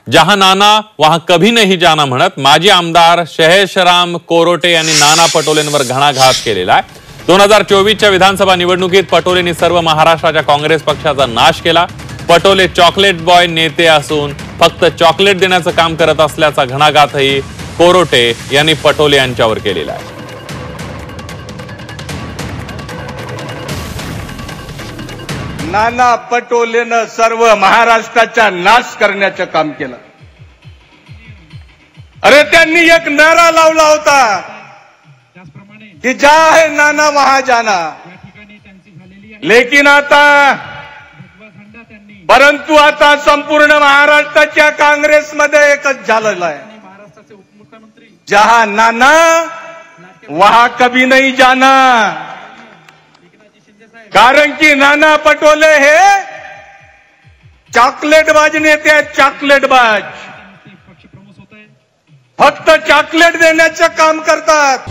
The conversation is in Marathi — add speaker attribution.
Speaker 1: जहां नाना वहां कभी नहीं जाना म्हणत माजी आमदार शहेशराम कोरोटे यांनी नाना पटोलेंवर घणाघात केलेला आहे। 2024च्या विधानसभा निवडणुकीत पटोलेंनी सर्व महाराष्ट्राच्या काँग्रेस पक्षाचा नाश केला। पटोले चॉकलेट बॉय नेते असून फक्त चॉकलेट देण्याचं काम करत असल्याचा घणाघातही कोरोटे यांनी पटोले यांच्यावर केलेला आहे।
Speaker 2: नाना पटोलेनं सर्व महाराष्ट्राचा नाश करण्याचं काम केलं। अरे त्यांनी एक नारा लावला होता कि जहाँ है नाना वहां जाना, लेकिन आता परंतु आता संपूर्ण महाराष्ट्राच्या काँग्रेसमध्ये एकच झालेलं आहे, जहाँ नाना वहां कभी नहीं जाना। कारण की नाना पटोले हे चॉकलेटबाज नेते आहेत, चॉकलेटबाज, फक्त चॉकलेट देण्याचं काम करतात।